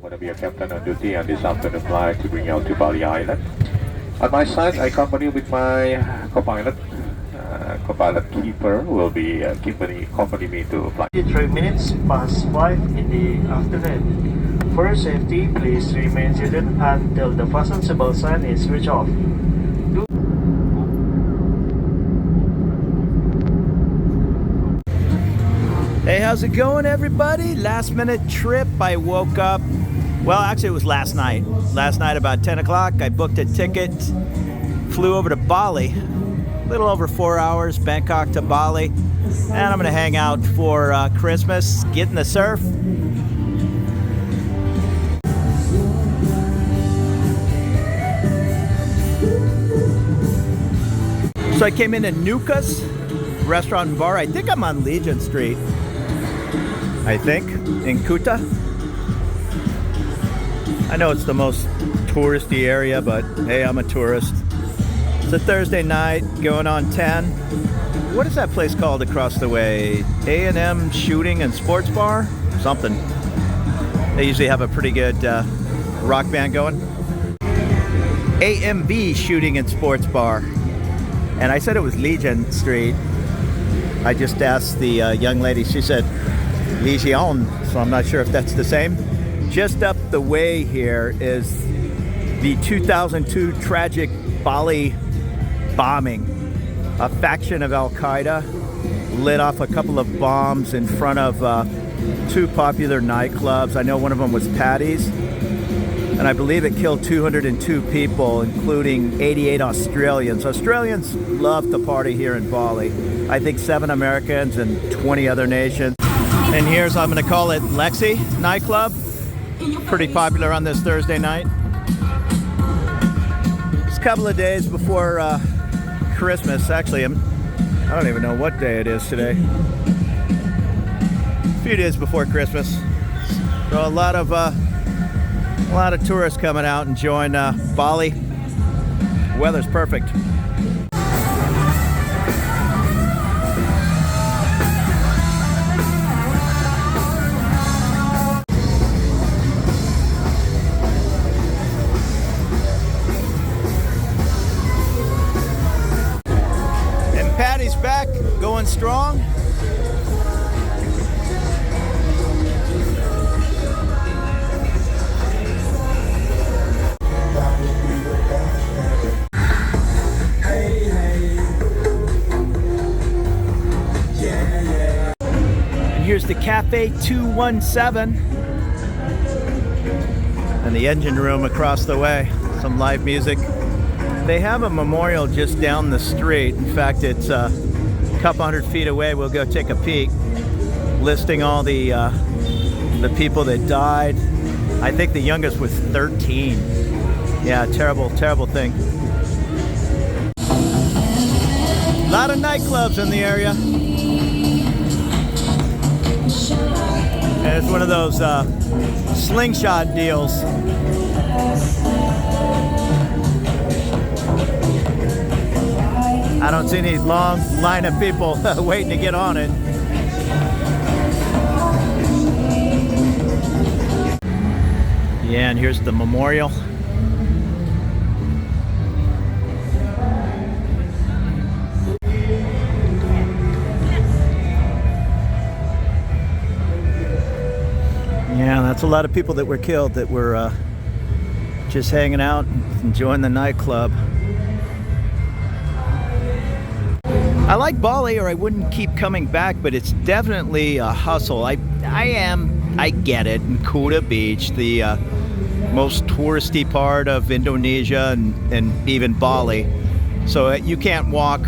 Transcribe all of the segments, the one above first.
I'm going to be a captain on duty on this afternoon flight to bring you out to Bali Island. On my side, I accompany with my co-pilot. Co-pilot keeper will be accompany me to flight. 3 minutes past 5 in the afternoon. For safety, please remain seated until the fasten seatbelt sign is switched off. Hey, how's it going, everybody? Last minute trip. I woke up, well, actually it was last night. Last night about 10 o'clock, I booked a ticket, flew over to Bali, a little over 4 hours, Bangkok to Bali, and I'm gonna hang out for Christmas, get in the surf. So I came into Nuka's restaurant and bar. I think I'm on Legian Street. I think, in Kuta. I know it's the most touristy area, but hey, I'm a tourist. It's a Thursday night, going on 10. What is that place called across the way? A&M Shooting and Sports Bar? Something. They usually have a pretty good rock band going. AMB Shooting and Sports Bar. And I said it was Legian Street. I just asked the young lady, she said Legian, so I'm not sure if that's the same. Just up the way here is the 2002 tragic Bali bombing. A faction of Al-Qaeda lit off a couple of bombs in front of two popular nightclubs. I know one of them was Paddy's, and I believe it killed 202 people, including 88 Australians. Australians love to party here in Bali. I think 7 Americans and 20 other nations. And here's, I'm gonna call it Lexi nightclub. Pretty popular on this Thursday night. It's a couple of days before Christmas. Actually, I don't even know what day it is today. A few days before Christmas. So a lot of tourists coming out enjoying Bali. Weather's perfect. And Patty's back, going strong. Here's the Cafe 217 and the engine room across the way. Some live music. They have a memorial just down the street. In fact, it's a couple hundred feet away. We'll go take a peek, listing all the people that died. I think the youngest was 13. Yeah, terrible, terrible thing. A lot of nightclubs in the area. And it's one of those slingshot deals. I don't see any long line of people waiting to get on it. Yeah, and here's the memorial. Yeah, that's a lot of people that were killed that were just hanging out, enjoying the nightclub. I like Bali, or I wouldn't keep coming back, but it's definitely a hustle. I get it. In Kuta Beach, the most touristy part of Indonesia and even Bali. So you can't walk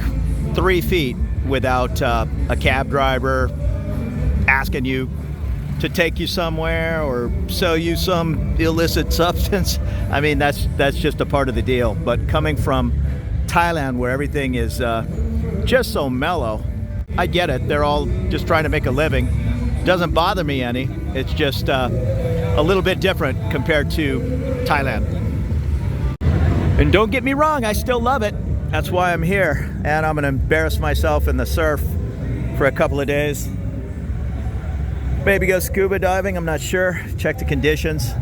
3 feet without a cab driver asking you to take you somewhere or sell you some illicit substance. I mean, that's just a part of the deal. But coming from Thailand, where everything is just so mellow, I get it. They're all just trying to make a living. Doesn't bother me any. It's just a little bit different compared to Thailand. And don't get me wrong, I still love it. That's why I'm here. And I'm gonna embarrass myself in the surf for a couple of days. Maybe go scuba diving, I'm not sure. Check the conditions.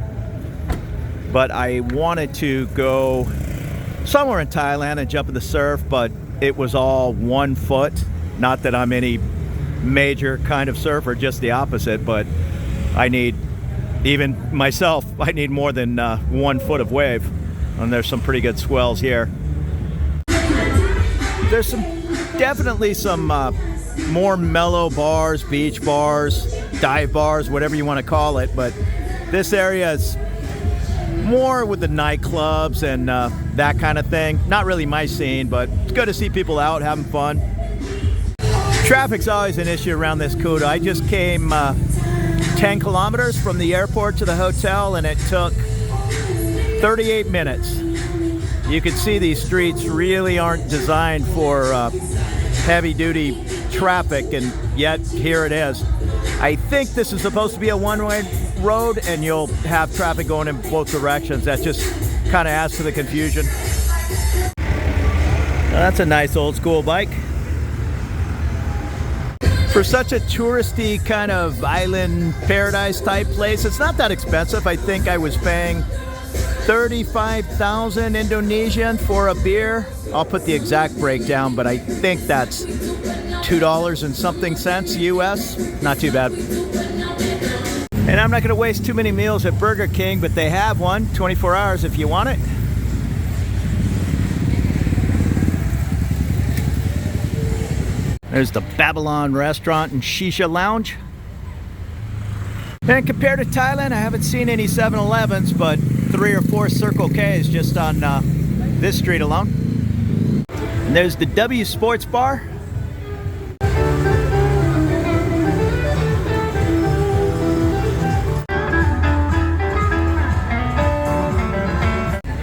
but I wanted to go somewhere in Thailand and jump in the surf, but it was all 1 foot. Not that I'm any major kind of surfer, just the opposite, but I need, even myself, I need more than 1 foot of wave, and there's some pretty good swells here. There's definitely some more mellow bars, beach bars, dive bars, whatever you want to call it, but this area is more with the nightclubs and that kind of thing. Not really my scene, but it's good to see people out having fun. Traffic's always an issue around this kuta. I just came 10 kilometers from the airport to the hotel, and it took 38 minutes. You can see these streets really aren't designed for heavy-duty traffic, and yet here it is. I think this is supposed to be a one-way road, and you'll have traffic going in both directions. That just kind of adds to the confusion. Now, that's a nice old-school bike. For such a touristy kind of island paradise type place, it's not that expensive. I think I was paying 35,000 Indonesian for a beer. I'll put the exact breakdown, but I think that's $2 and something cents US. Not too bad. And I'm not going to waste too many meals at Burger King, but they have one, 24 hours if you want it. There's the Babylon Restaurant and Shisha Lounge. And compared to Thailand, I haven't seen any 7-Elevens, but 3 or 4 Circle K's just on this street alone. And there's the W Sports Bar.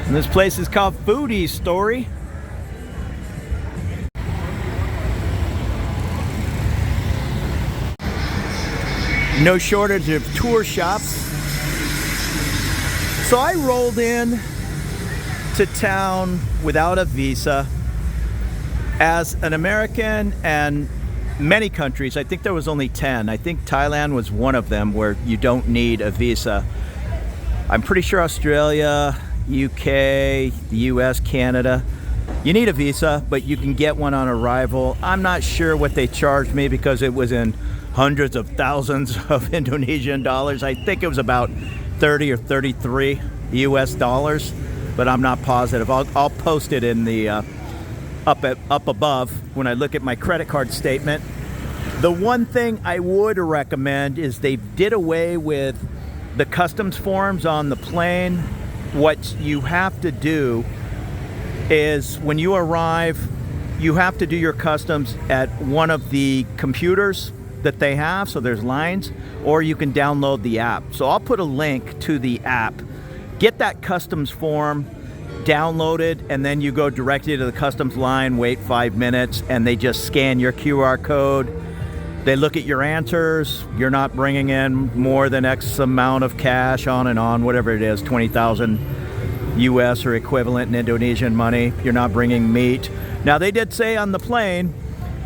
And this place is called Foodie Story. No shortage of tour shops. So I rolled in to town without a visa. As an American and many countries, I think there was only 10. I think Thailand was one of them where you don't need a visa. I'm pretty sure Australia, UK, the US, Canada, you need a visa, but you can get one on arrival. I'm not sure what they charged me because it was in hundreds of thousands of Indonesian dollars. I think it was about 30 or 33 US dollars, but I'm not positive. I'll post it in the up above when I look at my credit card statement. The one thing I would recommend is they did away with the customs forms on the plane. What you have to do is when you arrive, you have to do your customs at one of the computers that they have, so there's lines, or you can download the app. So I'll put a link to the app. Get that customs form, download it, and then you go directly to the customs line, wait 5 minutes, and they just scan your QR code. They look at your answers. You're not bringing in more than X amount of cash, on and on, whatever it is, 20,000 US or equivalent in Indonesian money. You're not bringing meat. Now, they did say on the plane,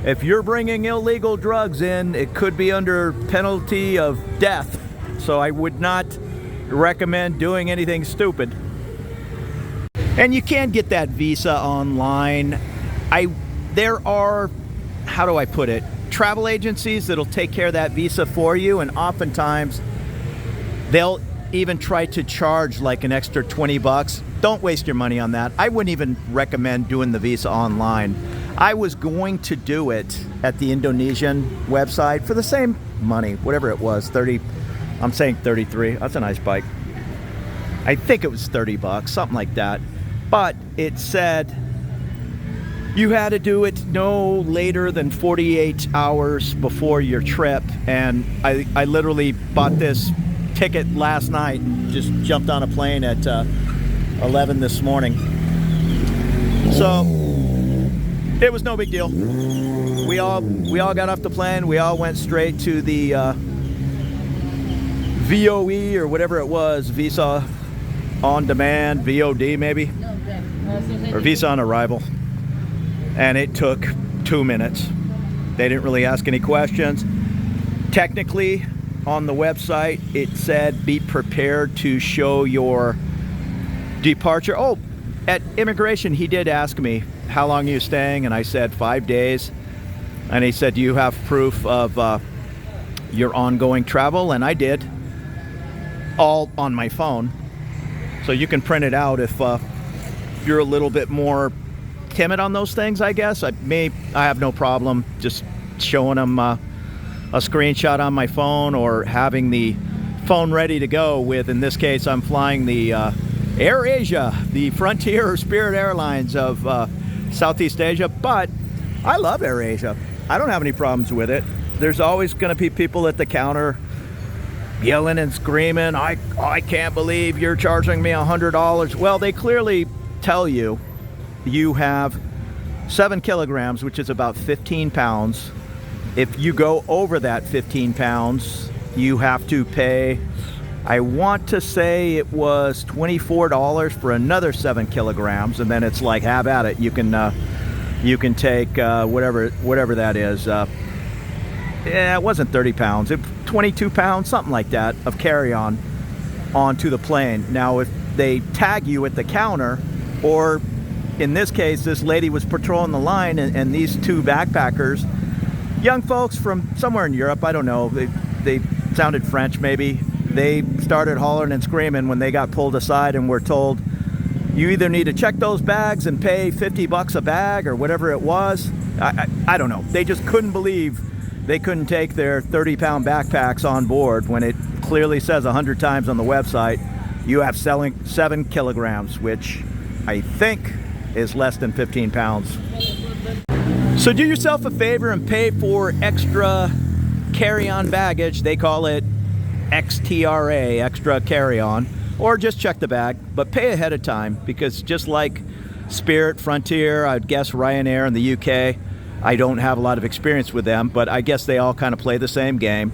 if you're bringing illegal drugs in, it could be under penalty of death. So I would not recommend doing anything stupid. And you can get that visa online. There are, how do I put it, travel agencies that'll take care of that visa for you, and oftentimes they'll even try to charge like an extra 20 bucks. Don't waste your money on that. I wouldn't even recommend doing the visa online. I was going to do it at the Indonesian website for the same money, whatever it was, 30, I'm saying 33. That's a nice bike. I think it was 30 bucks, something like that. But it said you had to do it no later than 48 hours before your trip. And I literally bought this ticket last night and just jumped on a plane at 11 this morning. So it was no big deal. We all got off the plane. We all went straight to the VOE or whatever it was, Visa on Demand, VOD maybe, or Visa on Arrival. And it took 2 minutes. They didn't really ask any questions. Technically, on the website, it said be prepared to show your departure. Oh, at immigration, he did ask me, how long are you staying? And I said 5 days. And he said, do you have proof of your ongoing travel? And I did, all on my phone. So you can print it out if you're a little bit more timid on those things, I guess. I have no problem just showing them a screenshot on my phone, or having the phone ready to go with, in this case, I'm flying the Air Asia, the Frontier or Spirit Airlines of Southeast Asia. But I love Air Asia. I don't have any problems with it. There's always going to be people at the counter yelling and screaming, I can't believe you're charging me $100. Well, they clearly tell you you have 7 kilograms, which is about 15 pounds. If you go over that 15 pounds, you have to pay, I want to say it was $24 for another 7 kilograms, and then it's like, have at it. You can take whatever that is. Yeah, it wasn't 30 pounds. 22 pounds, something like that, of carry-on onto the plane. Now, if they tag you at the counter, or in this case, this lady was patrolling the line, and these 2 backpackers, young folks from somewhere in Europe, I don't know, they sounded French maybe, they started hollering and screaming when they got pulled aside and were told, you either need to check those bags and pay $50 a bag or whatever it was. I don't know. They just couldn't believe they couldn't take their 30-pound backpacks on board when it clearly says 100 times on the website, you have 7 kilograms, which I think is less than 15 pounds. So do yourself a favor and pay for extra carry-on baggage. They call it XTRA, extra carry-on, or just check the bag, but pay ahead of time, because just like Spirit, Frontier, I'd guess Ryanair in the UK, I don't have a lot of experience with them, but I guess they all kind of play the same game.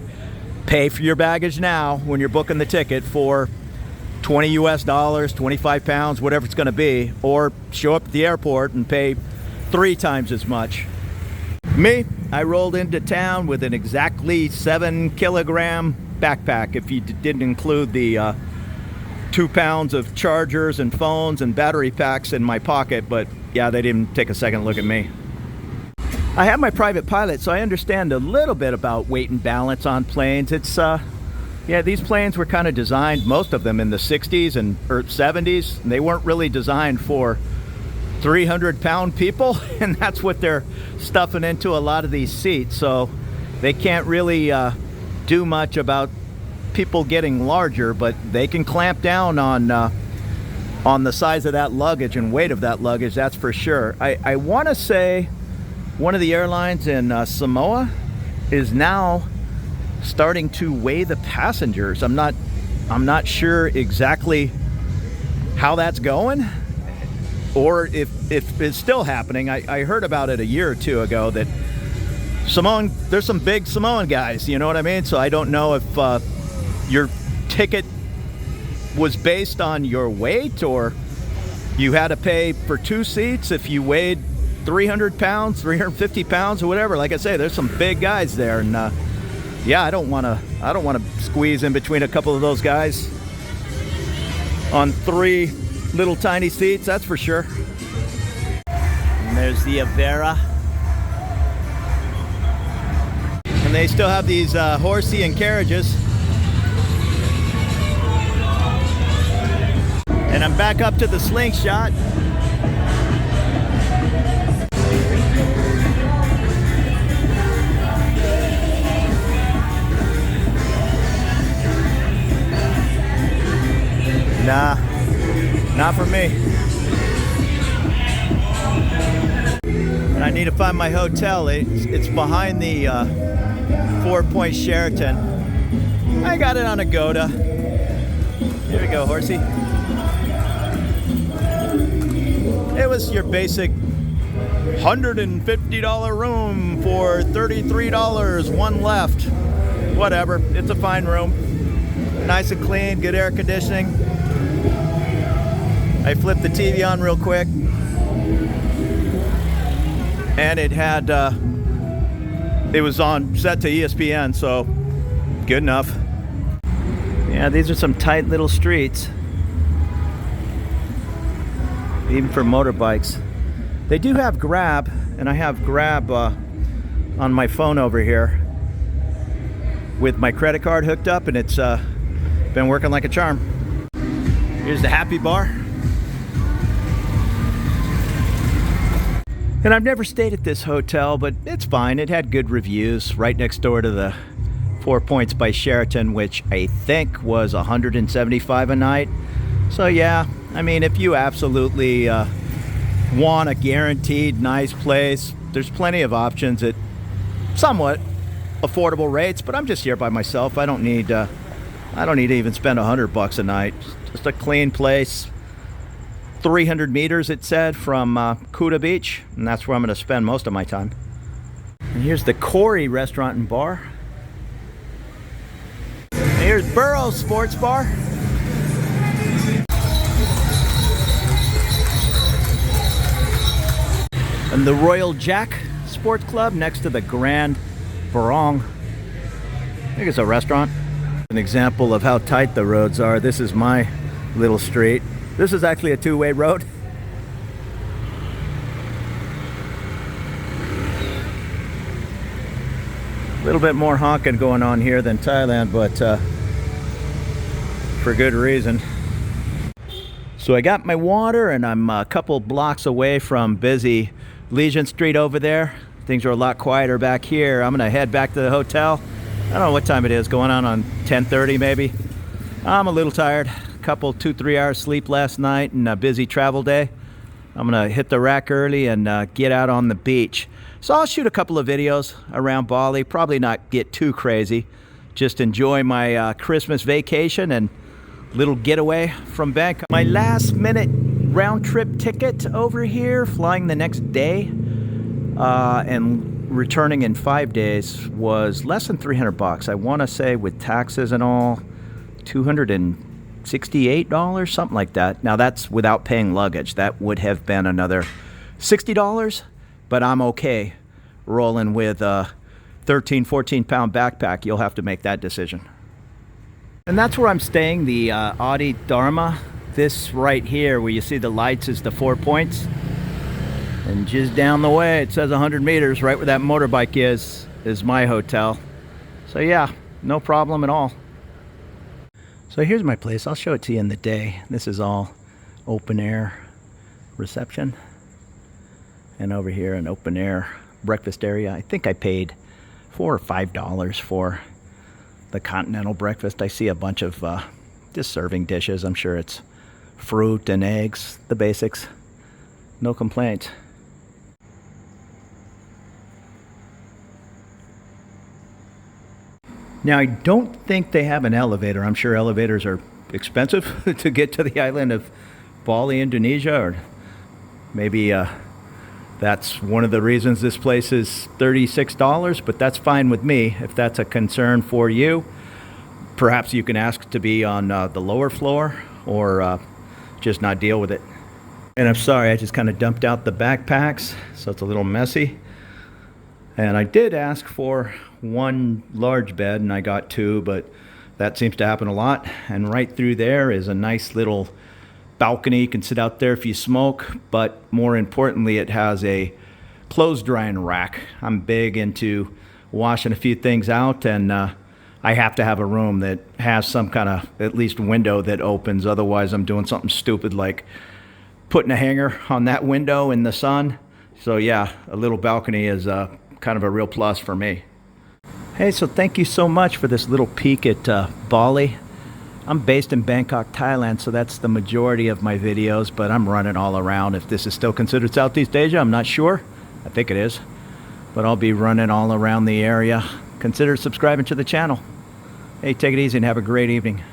Pay for your baggage now when you're booking the ticket for $20 US, 25 pounds, whatever it's going to be, or show up at the airport and pay 3 times as much. Me, I rolled into town with an exactly 7 kilogram backpack, if you didn't include the 2 pounds of chargers and phones and battery packs in my pocket. But yeah, they didn't take a second look at me. I have my private pilot, so I understand a little bit about weight and balance on planes. It's yeah, these planes were kind of designed, most of them in the 60s and or 70s. And they weren't really designed for 300-pound people, and that's what they're stuffing into a lot of these seats. So they can't really do much about people getting larger, but they can clamp down on the size of that luggage and weight of that luggage, that's for sure. I want to say one of the airlines in Samoa is now starting to weigh the passengers. I'm not sure exactly how that's going, or if it's still happening. I heard about it a year or two ago that there's some big Samoan guys, you know what I mean? So I don't know if your ticket was based on your weight, or you had to pay for 2 seats if you weighed 300 pounds, 350 pounds, or whatever. Like I say, there's some big guys there, and yeah, I don't want to squeeze in between a couple of those guys on 3 little tiny seats, that's for sure. And there's the Avera. And they still have these horsey and carriages. And I'm back up to the slingshot. Nah, not for me. And I need to find my hotel. It's behind the 4-point Sheraton. I got it on Agoda. Here we go, horsey. It was your basic $150 room for $33, 1 left. Whatever, it's a fine room. Nice and clean, good air conditioning. I flipped the TV on real quick, and it had it was on set to ESPN, so good enough. Yeah, these are some tight little streets. even for motorbikes. They do have Grab, and I have Grab on my phone over here with my credit card hooked up, and it's been working like a charm. Here's the Happy Bar. And I've never stayed at this hotel, but it's fine. It had good reviews, right next door to the 4 Points by Sheraton, which I think was $175 a night. So yeah, I mean, if you absolutely want a guaranteed nice place, there's plenty of options at somewhat affordable rates. But I'm just here by myself. I don't need to even spend $100 a night. Just a clean place. 300 meters, it said, from Kuta Beach, and that's where I'm going to spend most of my time. And here's the Corey Restaurant and Bar. And here's Burroughs Sports Bar. And the Royal Jack Sports Club next to the Grand Barong. I think it's a restaurant. An example of how tight the roads are. This is my little street. This is actually a two-way road. A little bit more honking going on here than Thailand, but for good reason. So I got my water, and I'm a couple blocks away from busy Legian Street over there. Things are a lot quieter back here. I'm gonna head back to the hotel. I don't know what time it is, going on 10:30 maybe. I'm a little tired. Couple 2-3 hours sleep last night and a busy travel day. I'm gonna hit the rack early and get out on the beach. So I'll shoot a couple of videos around Bali, probably not get too crazy, just enjoy my Christmas vacation and little getaway from Bangkok. My last minute round trip ticket over here, flying the next day and returning in 5 days, was less than $300. I want to say with taxes and all, $268, something like that. Now that's without paying luggage. That would have been another $60, but I'm okay rolling with a 13-14 pound backpack. You'll have to make that decision. And that's where I'm staying, the Adi Dharma. This right here where you see the lights is the 4 Points, and just down the way it says 100 meters, right where that motorbike is my hotel. So yeah, no problem at all. So here's my place. I'll show it to you in the day. This is all open air reception, and over here an open air breakfast area. I think I paid $4 or $5 for the continental breakfast. I see a bunch of just serving dishes. I'm sure it's fruit and eggs, the basics. No complaints. Now I don't think they have an elevator. I'm sure elevators are expensive to get to the island of Bali, Indonesia, or maybe that's one of the reasons this place is $36, but that's fine with me. If that's a concern for you, perhaps you can ask to be on the lower floor, or just not deal with it. And I'm sorry, I just kind of dumped out the backpacks, so it's a little messy. And I did ask for one large bed, and I got two, but that seems to happen a lot. And right through there is a nice little balcony. You can sit out there if you smoke, but more importantly, it has a clothes drying rack. I'm big into washing a few things out, and I have to have a room that has some kind of at least window that opens. Otherwise, I'm doing something stupid like putting a hanger on that window in the sun. So yeah, a little balcony is kind of a real plus for me. Hey, so thank you so much for this little peek at Bali. I'm based in Bangkok, Thailand, so that's the majority of my videos, but I'm running all around. If this is still considered Southeast Asia, I'm not sure. I think it is. But I'll be running all around the area. Consider subscribing to the channel. Hey, take it easy and have a great evening.